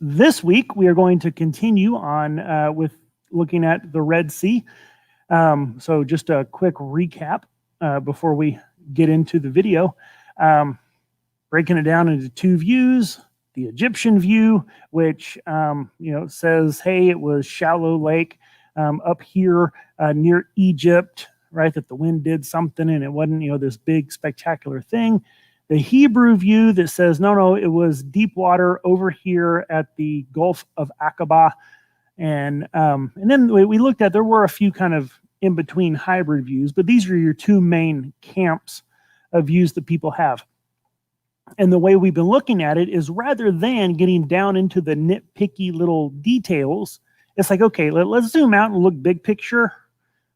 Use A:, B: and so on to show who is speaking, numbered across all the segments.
A: This week, we are going to continue on with looking at the Red Sea. So just a quick recap before we get into the video. Breaking it down into two views. The Egyptian view, which says, hey, it was shallow lake up here near Egypt, right? That the wind did something and it wasn't, this big spectacular thing. The Hebrew view that says, no, it was deep water over here at the Gulf of Aqaba. And then we looked at, there were a few kind of in between hybrid views, but these are your two main camps of views that people have. And the way we've been looking at it is rather than getting down into the nitpicky little details, it's like, okay, let's zoom out and look big picture.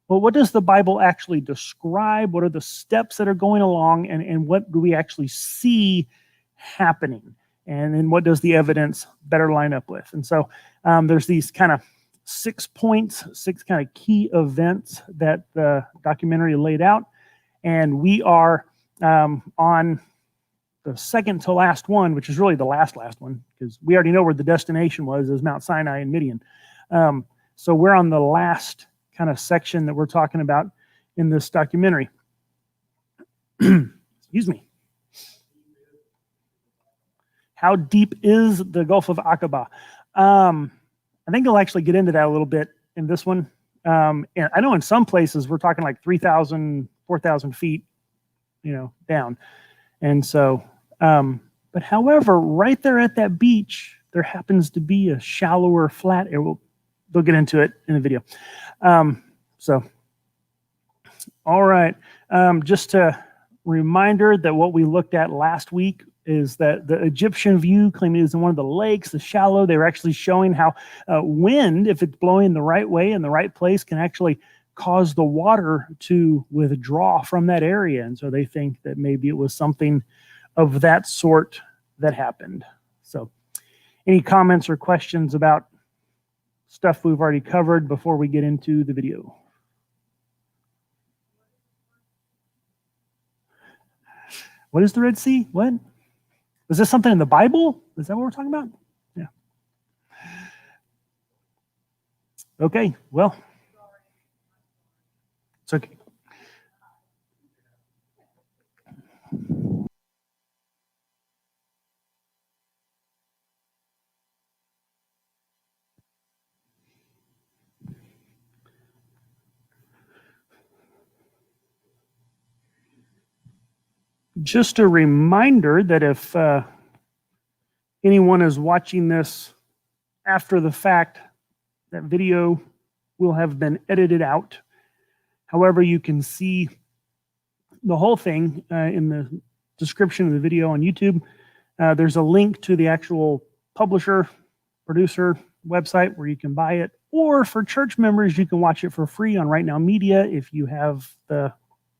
A: Well, what does the Bible actually describe? What are the steps that are going along? And what do we actually see happening? And then what does the evidence better line up with? And so there's these kind of 6 points, 6 kind of key events that the documentary laid out. And we are on the second to last one, which is really the last one, because we already know where the destination was, is Mount Sinai and Midian. So we're on the last kind of section that we're talking about in this documentary. Excuse me. How deep is the Gulf of Aqaba? I think I'll actually get into that a little bit in this one. And I know in some places we're talking like 3,000, 4,000 feet, down. And so, but however, right there at that beach, there happens to be a shallower flat area. They'll get into it in the video. All right. Just a reminder that what we looked at last week is that the Egyptian view claiming it was in one of the lakes, the shallow, they were actually showing how wind, if it's blowing the right way in the right place, can actually cause the water to withdraw from that area. And so they think that maybe it was something of that sort that happened. So any comments or questions about stuff we've already covered before we get into the video? What is the Red Sea? What? Was this something in the Bible? Is that what we're talking about? Yeah. Okay, well. It's okay. Just a reminder that if anyone is watching this after the fact, that video will have been edited out. However, you can see the whole thing in the description of the video on YouTube. There's a link to the actual publisher, producer website where you can buy it. Or for church members, you can watch it for free on Right Now Media if you have the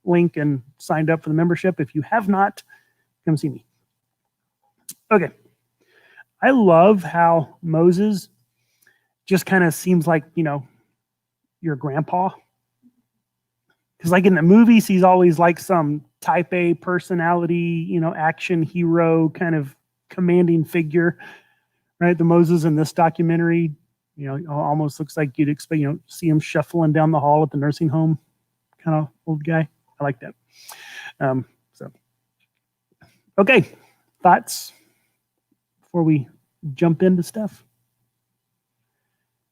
A: link and signed up for the membership. If you have not, come see me. Okay. I love how Moses just kind of seems like, your grandpa. Because like in the movies, he's always like some type A personality, action hero kind of commanding figure, right? The Moses in this documentary, almost looks like you'd expect, see him shuffling down the hall at the nursing home, kind of old guy. I like that. Okay, thoughts before we jump into stuff?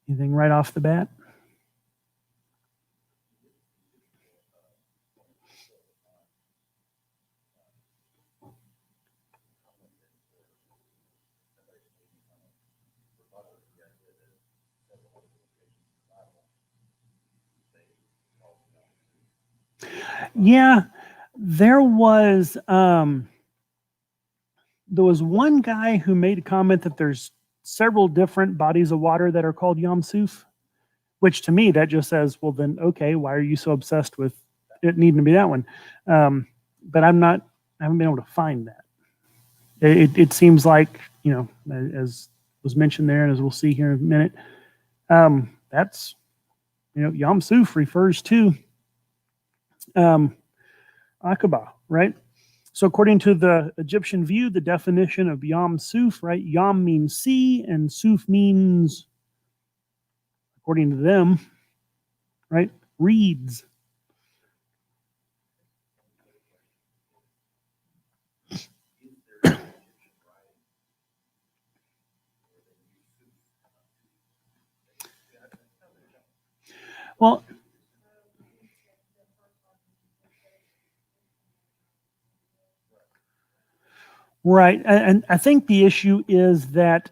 A: Anything right off the bat? Yeah, there was one guy who made a comment that there's several different bodies of water that are called Yam Suf, which to me that just says, well then, okay, why are you so obsessed with it needing to be that one? But I haven't been able to find that. It seems like, as was mentioned there, and as we'll see here in a minute, that's, Yam Suf refers to Aqaba, right? So according to the Egyptian view, the definition of Yam Suf, right? Yam means sea, and Suf means, according to them, right, reeds. Well, right, and I think the issue is that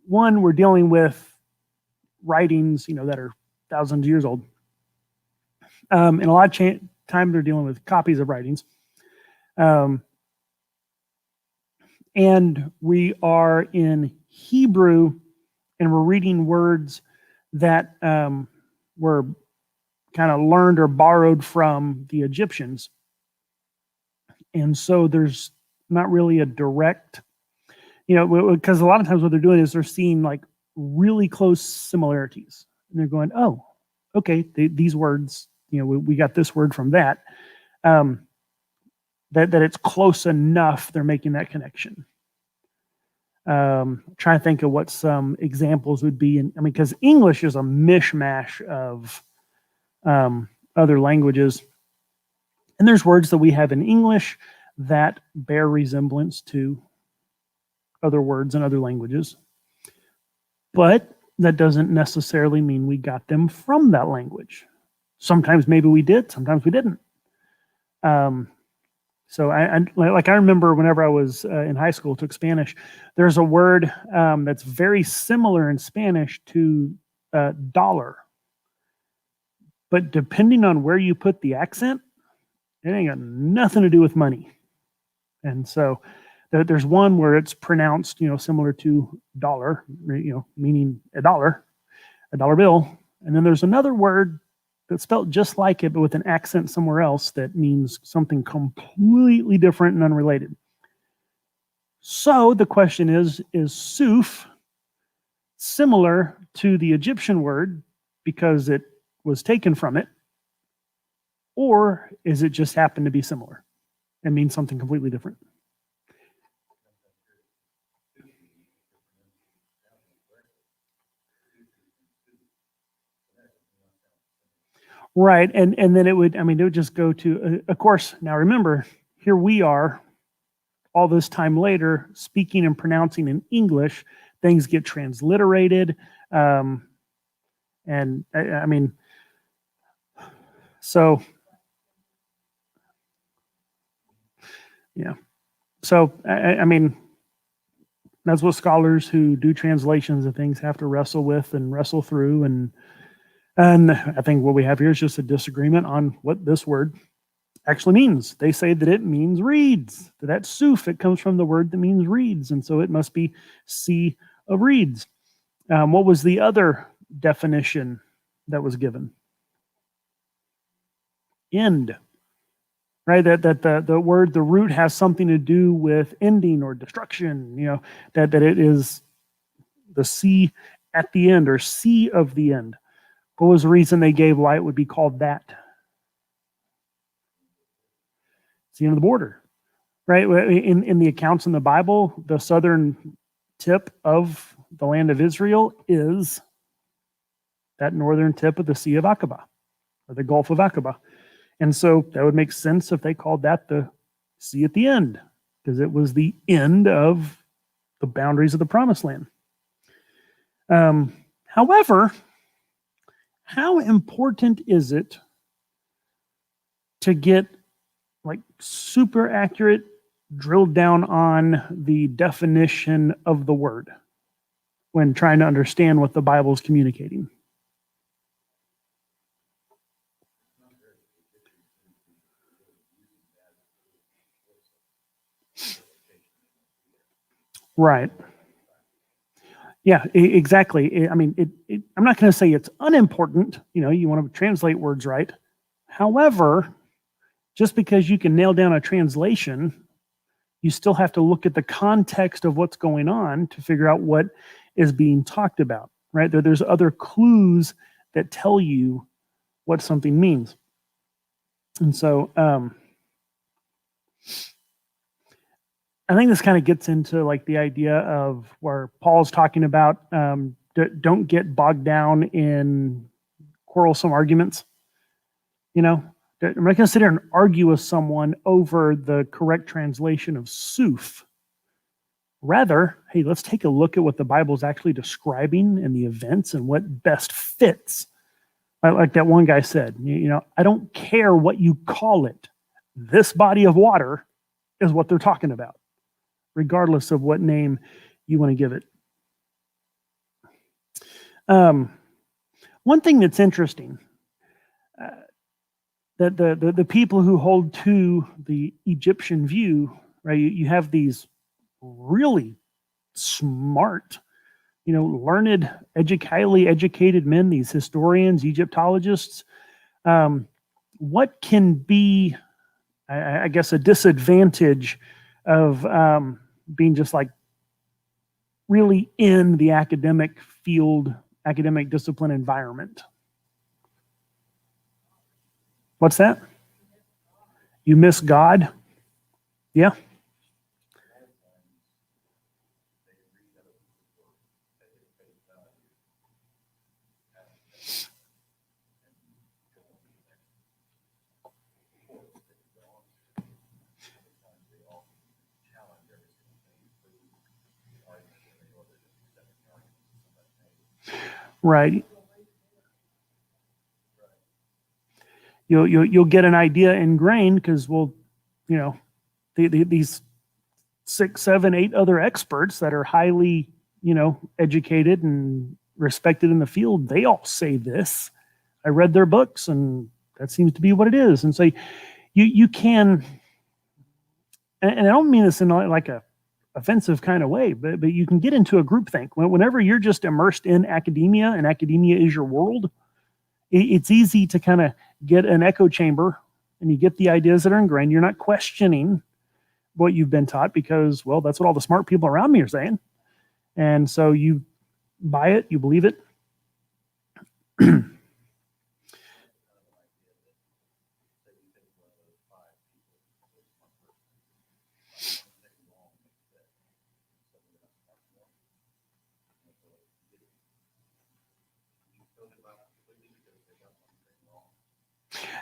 A: one, we're dealing with writings, that are thousands of years old, and a lot of time they're dealing with copies of writings, and we are in Hebrew, and we're reading words that were kind of learned or borrowed from the Egyptians. And so there's not really a direct, because a lot of times what they're doing is they're seeing like really close similarities. And they're going, oh, okay, these words, we got this word from that, that it's close enough, they're making that connection. Trying to think of what some examples would be. Because English is a mishmash of other languages. And there's words that we have in English that bear resemblance to other words in other languages. But that doesn't necessarily mean we got them from that language. Sometimes maybe we did, sometimes we didn't. So I remember whenever I was in high school, took Spanish, there's a word that's very similar in Spanish to dollar. But depending on where you put the accent, it ain't got nothing to do with money. And so there's one where it's pronounced, similar to dollar, meaning a dollar bill. And then there's another word that's spelled just like it, but with an accent somewhere else that means something completely different and unrelated. So the question is Suf similar to the Egyptian word because it was taken from it? Or is it just happen to be similar and mean something completely different? Right, and then it would just go to, of course, now remember, here we are, all this time later, speaking and pronouncing in English, things get transliterated, and so, yeah. So, that's what scholars who do translations of things have to wrestle with and wrestle through, and I think what we have here is just a disagreement on what this word actually means. They say that it means reeds. That's suf. It comes from the word that means reeds, and so it must be sea of reeds. What was the other definition that was given? End. Right, that the word, the root has something to do with ending or destruction. That it is the sea at the end or sea of the end. What was the reason they gave why it would be called that? It's the end of the border, right? In the accounts in the Bible, the southern tip of the land of Israel is that northern tip of the Sea of Aqaba, or the Gulf of Aqaba. And so that would make sense if they called that the sea at the end, because it was the end of the boundaries of the Promised Land. However, how important is it to get like super accurate, drilled down on the definition of the word when trying to understand what the Bible is communicating? Right. Yeah, exactly. I'm not going to say it's unimportant. You want to translate words right. However, just because you can nail down a translation, you still have to look at the context of what's going on to figure out what is being talked about, right? There's other clues that tell you what something means. And so, I think this kind of gets into like the idea of where Paul's talking about don't get bogged down in quarrelsome arguments. I'm not going to sit here and argue with someone over the correct translation of Suf. Rather, hey, let's take a look at what the Bible is actually describing and the events and what best fits. Like that one guy said, I don't care what you call it. This body of water is what they're talking about, regardless of what name you want to give it. One thing that's interesting, that the people who hold to the Egyptian view, right? You have these really smart, learned, highly educated men, these historians, Egyptologists. What can be, I guess, a disadvantage of being just like really in the academic field, academic discipline environment? What's that? You miss God? Yeah. Right. You'll get an idea ingrained because these 6, 7, 8 other experts that are highly educated and respected in the field, they all say this. I read their books, and that seems to be what it is. And so you can, and I don't mean this in like a offensive kind of way, but you can get into a groupthink. Whenever you're just immersed in academia and academia is your world, it's easy to kind of get an echo chamber and you get the ideas that are ingrained. You're not questioning what you've been taught because, well, that's what all the smart people around me are saying. And so you buy it, you believe it.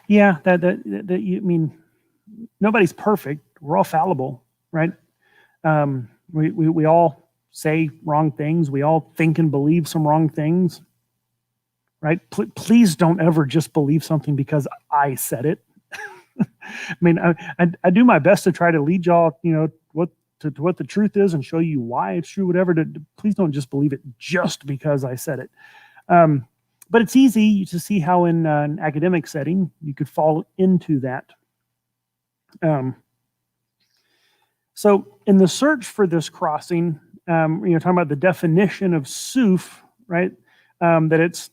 A: Yeah, nobody's perfect. We're all fallible, right? We all say wrong things. We all think and believe some wrong things, right? Please don't ever just believe something because I said it. I do my best to try to lead y'all, what the truth is and show you why it's true, whatever. Please don't just believe it just because I said it. But it's easy to see how in an academic setting you could fall into that. So in the search for this crossing, talking about the definition of Suf, right? That it's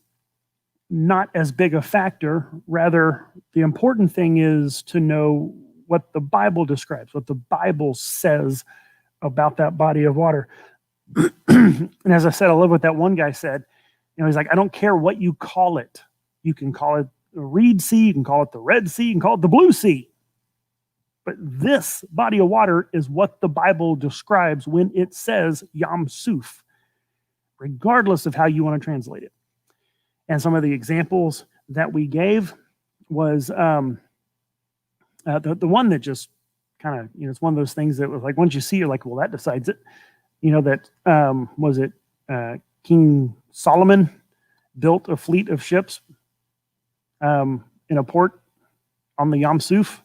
A: not as big a factor. Rather, the important thing is to know what the Bible describes, what the Bible says about that body of water. And as I said, I love what that one guy said. He's like, I don't care what you call it. You can call it the Reed Sea, you can call it the Red Sea, you can call it the Blue Sea. But this body of water is what the Bible describes when it says Yam Suf, regardless of how you want to translate it. And some of the examples that we gave was the one that just kind of, it's one of those things that was like, once you see, you're like, well, that decides it. Was it King Solomon built a fleet of ships in a port on the Yam Suf?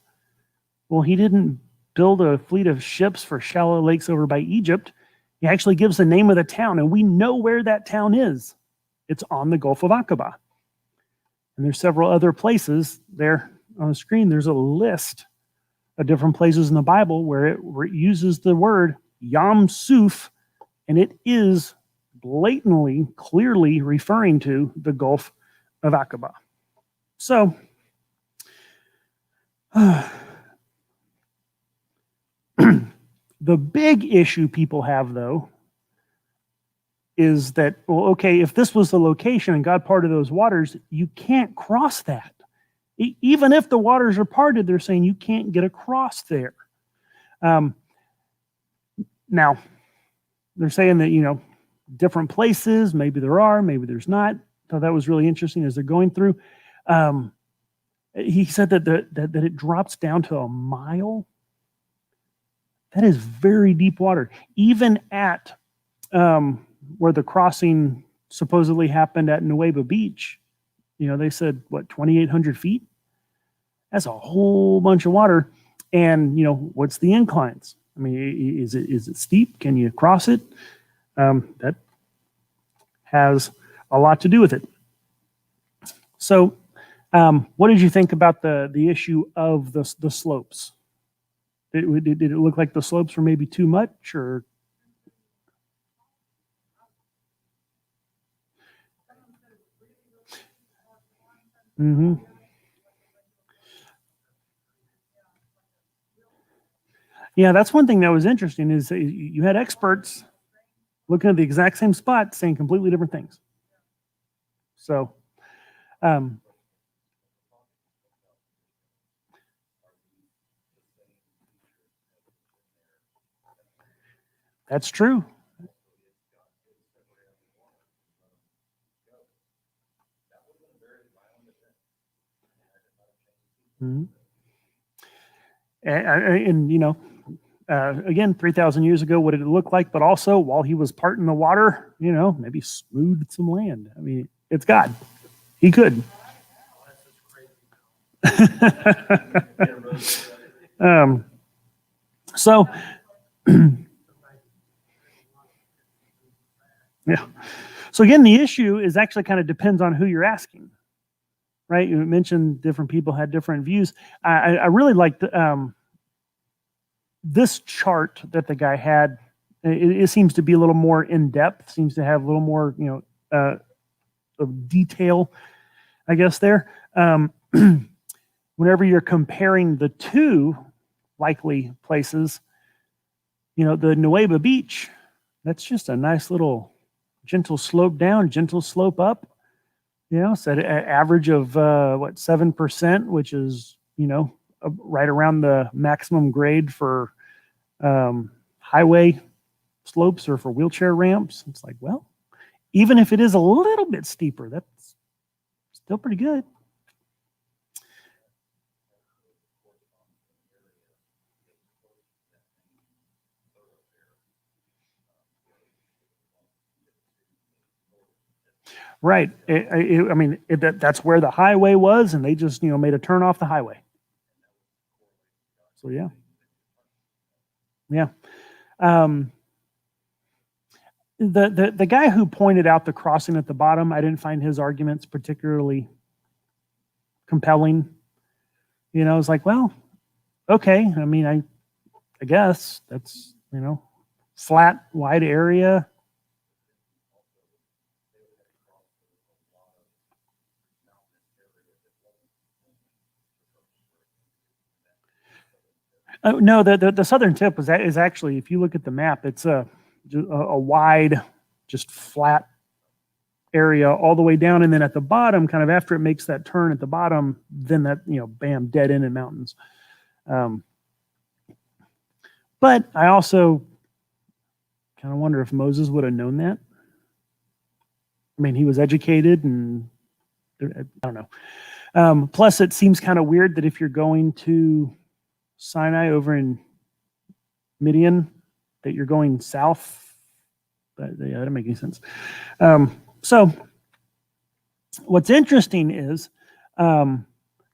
A: Well, he didn't build a fleet of ships for shallow lakes over by Egypt. He actually gives the name of the town, and we know where that town is. It's on the Gulf of Aqaba. And there's several other places there on the screen. There's a list of different places in the Bible where it uses the word Yam Suf, and it is blatantly, clearly referring to the Gulf of Aqaba. So, the big issue people have, though, is that, well, okay, if this was the location and God parted those waters, you can't cross that. Even if the waters are parted, they're saying you can't get across there. Now, they're saying that, different places, maybe there are, maybe there's not. Thought that was really interesting as they're going through. He said that it drops down to a mile. That is very deep water. Even at where the crossing supposedly happened at Nueva Beach, they said, 2,800 feet? That's a whole bunch of water. And, what's the inclines? I mean, is it steep? Can you cross it? That has a lot to do with it. So, what did you think about the issue of the slopes? Did it look like the slopes were maybe too much, or? Mm-hmm. Yeah, that's one thing that was interesting is you had experts looking at the exact same spot saying completely different things. So, um, that's true. Mm-hmm. And again, 3,000 years ago, what did it look like? But also, while he was parting the water, maybe smoothed some land. I mean, it's God. He could. um, so, yeah. So again, the issue is actually kind of depends on who you're asking, right? You mentioned different people had different views. I really liked this chart that the guy had. It seems to be a little more in depth. Seems to have a little more, of detail, I guess there. Whenever you're comparing the two likely places, the Nueva Beach, that's just a nice little gentle slope down, gentle slope up. So at an average of 7%, which is right around the maximum grade for highway slopes or for wheelchair ramps. It's like, well, even if it is a little bit steeper, that's still pretty good. Right. I mean, that's where the highway was, and they just made a turn off the highway. So yeah, yeah. Um, the guy who pointed out the crossing at the bottom, I didn't find his arguments particularly compelling. I was like, well, okay. I mean, I guess that's flat, wide area. No, the southern tip is actually, if you look at the map, it's a wide, just flat area all the way down, and then at the bottom, kind of after it makes that turn at the bottom, then that bam, dead end in mountains. But I also kind of wonder if Moses would have known that. I mean, he was educated, and I don't know. Plus, it seems kind of weird that if you're going to Sinai over in Midian, that you're going south. That doesn't make any sense. So, what's interesting is, that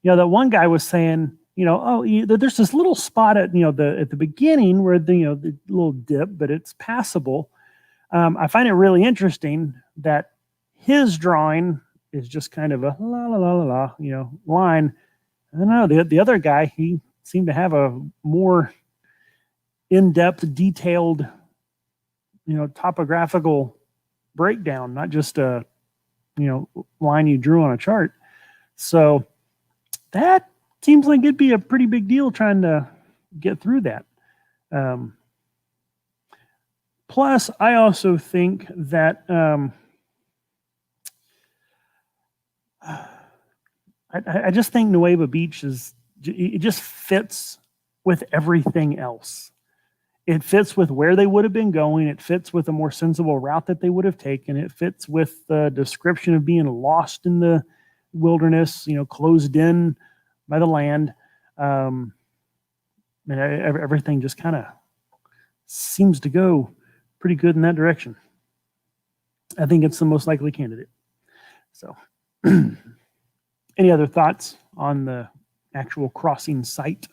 A: one guy was saying, there's this little spot at at the beginning where the little dip, but it's passable. I find it really interesting that his drawing is just kind of a la la la la la line. I don't know, the other guy, he seemed to have a more in-depth, detailed, topographical breakdown, not just a line you drew on a chart. So that seems like it'd be a pretty big deal trying to get through that. Plus, I also think that I just think Nueva Beach it just fits with everything else. It fits with where they would have been going. It fits with a more sensible route that they would have taken. It fits with the description of being lost in the wilderness, closed in by the land. And everything just kind of seems to go pretty good in that direction. I think it's the most likely candidate. So, any other thoughts on the actual crossing site?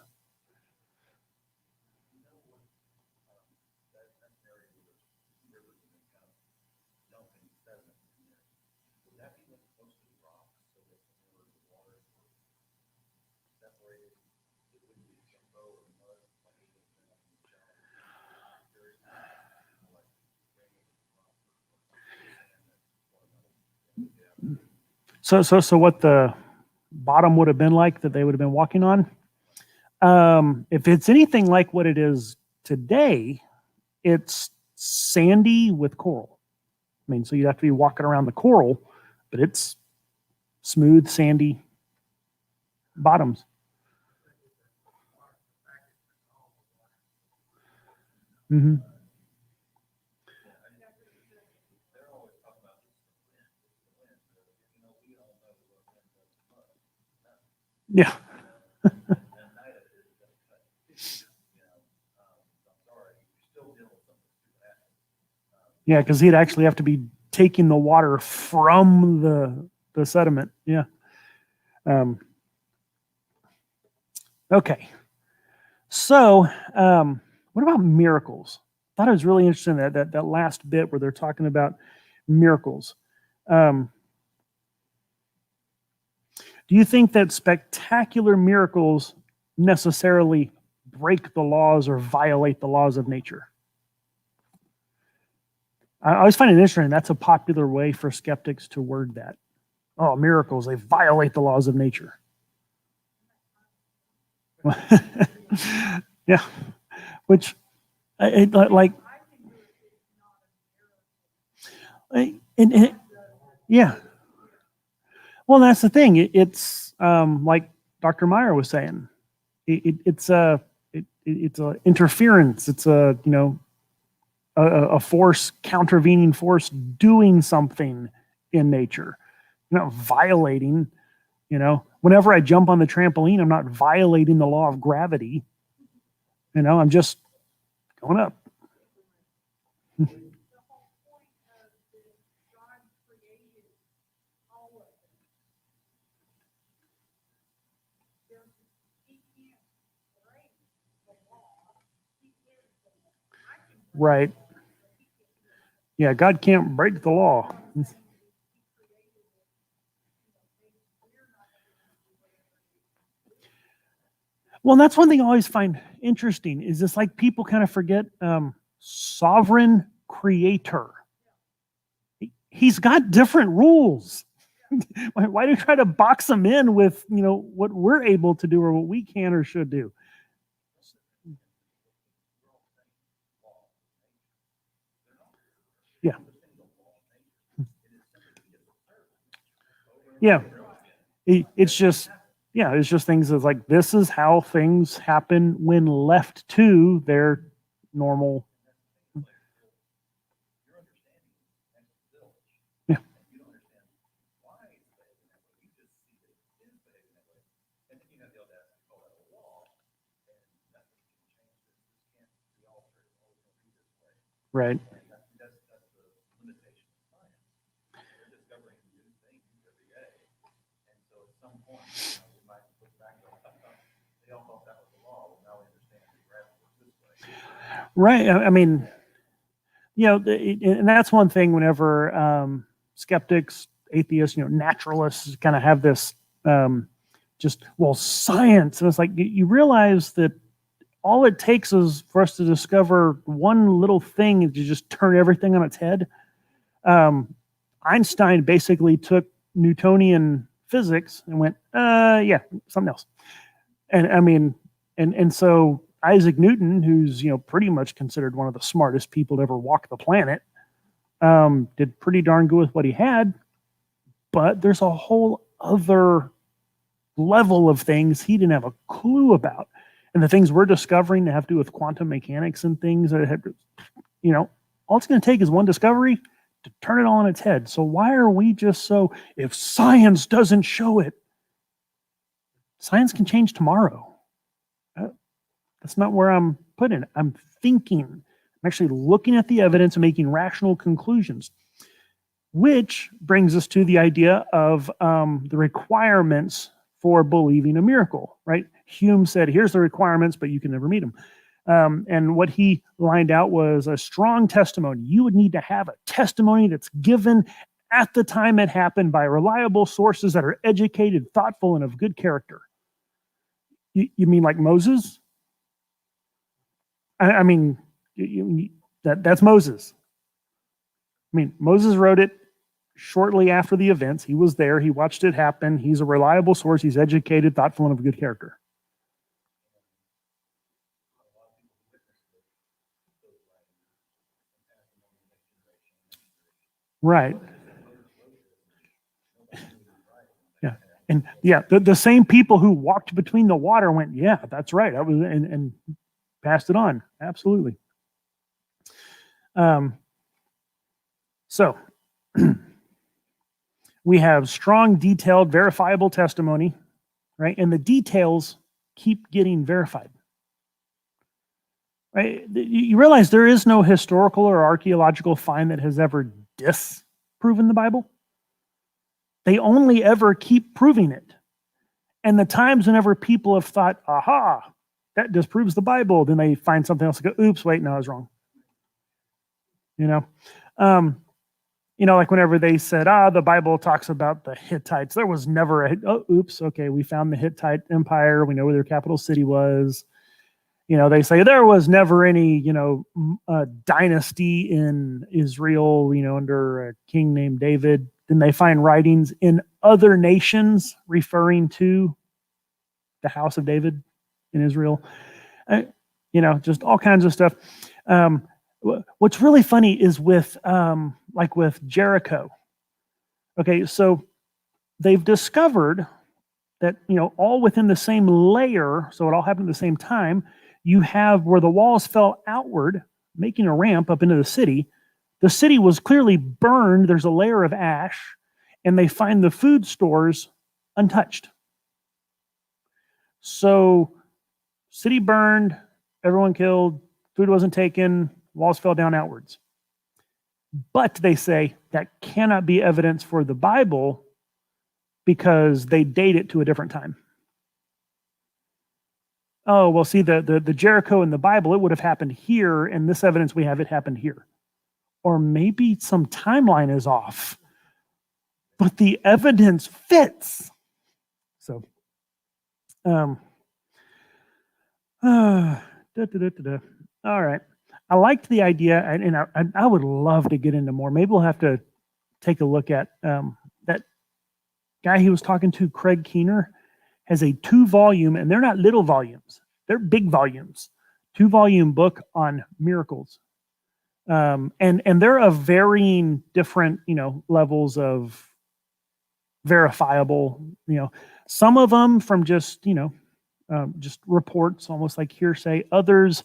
A: So what the bottom would have been like that they would have been walking on? If it's anything like what it is today, it's sandy with coral. I mean, so you'd have to be walking around the coral, but it's smooth, sandy bottoms. Mm-hmm. Yeah. Yeah, because he'd actually have to be taking the water from the sediment. Yeah. Okay. So, what about miracles? I thought it was really interesting that last bit where they're talking about miracles. Do you think that spectacular miracles necessarily break the laws or violate the laws of nature? I always find it interesting. That's a popular way for skeptics to word that. Oh, miracles, they violate the laws of nature. Yeah. Which, like, yeah. Well, that's the thing. It's like Dr. Meyer was saying. It's a interference. It's a force, countervening force doing something in nature. You're not violating. Whenever I jump on the trampoline, I'm not violating the law of gravity. I'm just going up. Right. Yeah, God can't break the law. Well, that's one thing I always find interesting is this, like, people kind of forget sovereign creator. He's got different rules. Why do you try to box him in with what we're able to do or what we can or should do? Yeah. Yeah. It's just things of like, this is how things happen when left to their normal. Yeah. Right. Right. I mean, and that's one thing whenever skeptics, atheists, naturalists kind of have this science. And it's like, you realize that all it takes is for us to discover one little thing to just turn everything on its head. Einstein basically took Newtonian physics and went, yeah, something else. And I mean, and so Isaac Newton, who's pretty much considered one of the smartest people to ever walk the planet, did pretty darn good with what he had. But there's a whole other level of things he didn't have a clue about. And the things we're discovering that have to do with quantum mechanics and things that have, all it's going to take is one discovery to turn it all on its head. So why are we just so, if science doesn't show it, science can change tomorrow. That's not where I'm putting it. I'm thinking. I'm actually looking at the evidence and making rational conclusions, which brings us to the idea of the requirements for believing a miracle, right? Hume said, here's the requirements, but you can never meet them. And what he lined out was a strong testimony. You would need to have a testimony that's given at the time it happened by reliable sources that are educated, thoughtful, and of good character. You mean like Moses? I mean, that's Moses. I mean, Moses wrote it shortly after the events. He was there. He watched it happen. He's a reliable source. He's educated, thoughtful, and of good character. Right. Yeah. And yeah, the same people who walked between the water went, yeah, that's right. I was, and passed it on. Absolutely. So we have strong, detailed, verifiable testimony, right? And the details keep getting verified. Right? You realize there is no historical or archaeological find that has ever disproven the Bible. They only ever keep proving it. And the times whenever people have thought, aha, that disproves the Bible, then they find something else and go, oops, wait, no, I was wrong. Like whenever they said, the Bible talks about the Hittites, there was never oops, okay, we found the Hittite Empire. We know where their capital city was. They say there was never any, dynasty in Israel, under a king named David. Then they find writings in other nations referring to the house of David in Israel. Just all kinds of stuff. What's really funny is with Jericho. Okay, so they've discovered that, all within the same layer, so it all happened at the same time, you have where the walls fell outward, making a ramp up into the city. The city was clearly burned. There's a layer of ash, and they find the food stores untouched. So, city burned, everyone killed, food wasn't taken, walls fell down outwards. But they say that cannot be evidence for the Bible because they date it to a different time. Oh, well, see, the Jericho in the Bible, it would have happened here, and this evidence we have, it happened here. Or maybe some timeline is off, but the evidence fits. So, all right. I liked the idea, and I would love to get into more. Maybe we'll have to take a look at that guy he was talking to, Craig Keener, has a 2-volume, and they're not little volumes, they're big volumes, 2-volume book on miracles. And they're of varying different, levels of verifiable, some of them from just, just reports, almost like hearsay, others,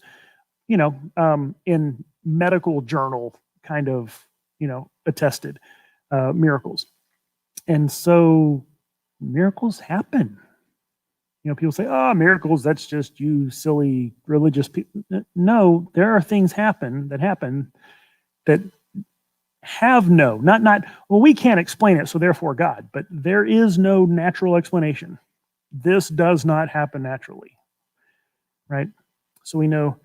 A: in medical journal kind of, attested miracles. And so miracles happen. People say, miracles, that's just you silly religious people. No, there are things that happen that have not, well, we can't explain it, so therefore God, but there is no natural explanation. This does not happen naturally, right? So we know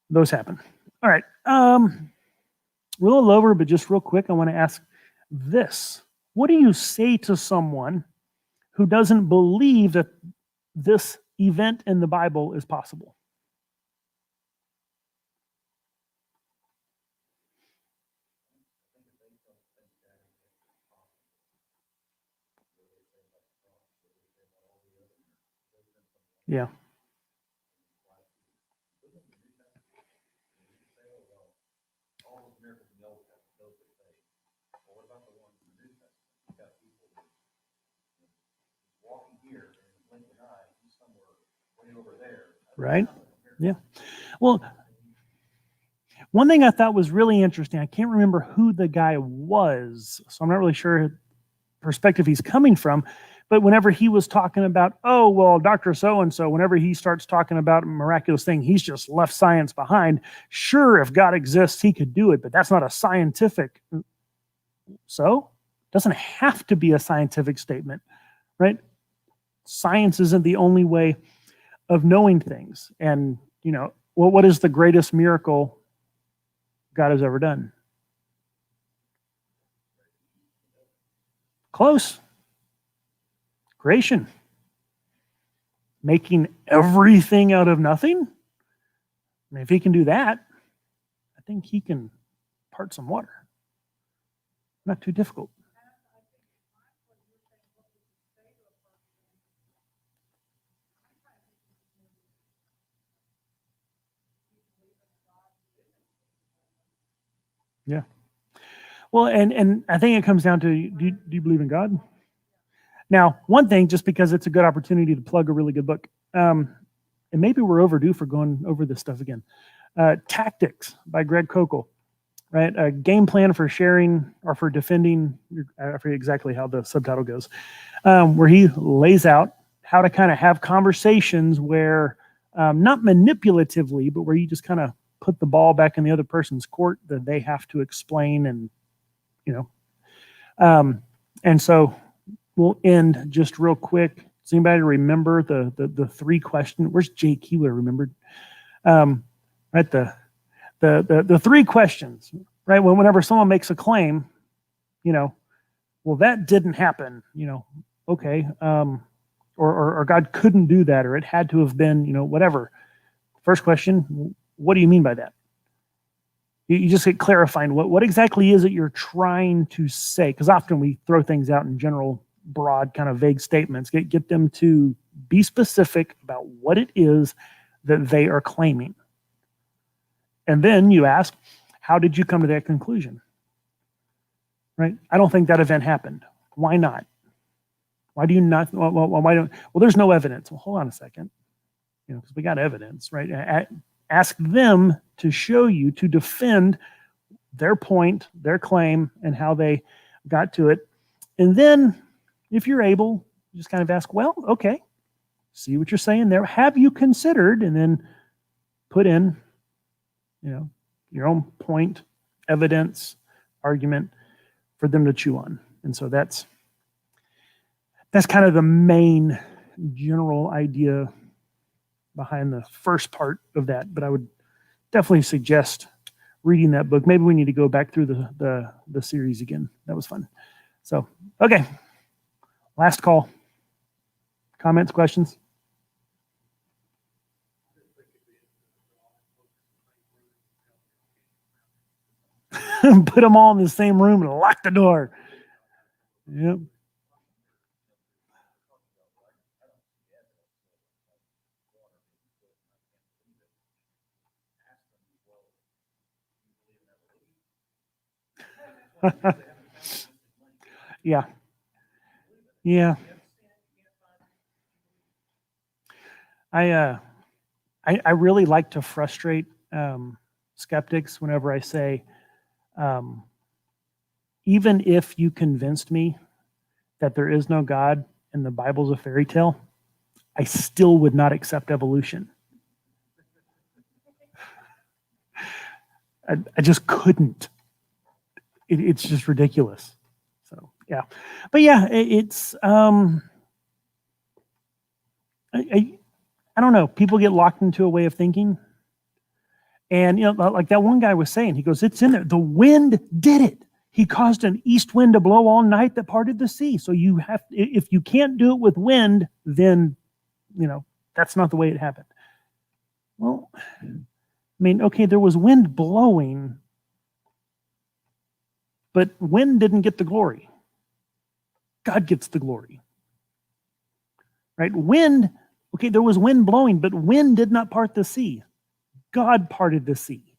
A: those happen. All right. A little over, but just real quick, I want to ask this. What do you say to someone who doesn't believe that this event in the Bible is possible? Yeah. Right? Yeah. Well, one thing I thought was really interesting, I can't remember who the guy was, so I'm not really sure perspective he's coming from. But whenever he was talking about, oh, well, Dr. So-and-so, whenever he starts talking about a miraculous thing, he's just left science behind. Sure, if God exists, he could do it, but that's not a scientific. So it doesn't have to be a scientific statement, right? Science isn't the only way of knowing things. And, well, what is the greatest miracle God has ever done? Close. Creation. Making everything out of nothing. And if he can do that, I think he can part some water. Not too difficult. Yeah. Well, and I think it comes down to, do you believe in God? Now, one thing, just because it's a good opportunity to plug a really good book, and maybe we're overdue for going over this stuff again. Tactics by Greg Kokel, right? A game plan for sharing or for defending, I forget exactly how the subtitle goes, where he lays out how to kind of have conversations where, not manipulatively, but where you just kind of put the ball back in the other person's court that they have to explain, and and so we'll end just real quick. Does anybody remember the three questions? Where's Jake? He would have remembered. Right, the three questions. Right, whenever someone makes a claim, well, that didn't happen. Okay, or God couldn't do that, or it had to have been, whatever. First question: what do you mean by that? You just get clarifying what exactly is it you're trying to say? Because often we throw things out in general, broad, kind of vague statements. Get them to be specific about what it is that they are claiming. And then you ask, how did you come to that conclusion? Right? I don't think that event happened. Why not? Why do you not? Why don't? Well, there's no evidence. Well, hold on a second. Because we got evidence, right? Ask them to show you, to defend their point, their claim, and how they got to it. And then, if you're able, just kind of ask, well, okay, see what you're saying there. Have you considered? And then put in, your own point, evidence, argument for them to chew on. And so that's kind of the main general idea behind the first part of that. But I would definitely suggest reading that book. Maybe we need to go back through the series again. That was fun. So, okay. Last call. Comments, questions? Put them all in the same room and lock the door. Yep. Yeah. Yeah. I really like to frustrate skeptics whenever I say, even if you convinced me that there is no God and the Bible's a fairy tale, I still would not accept evolution. I just couldn't. It's just ridiculous. So yeah, but yeah, it's I don't know. People get locked into a way of thinking, and like that one guy was saying, he goes, "It's in there. The wind did it. He caused an east wind to blow all night that parted the sea. So you have, if you can't do it with wind, then that's not the way it happened." Well, I mean, okay, there was wind blowing, but wind didn't get the glory. God gets the glory. Right? Wind, okay, there was wind blowing, but wind did not part the sea. God parted the sea.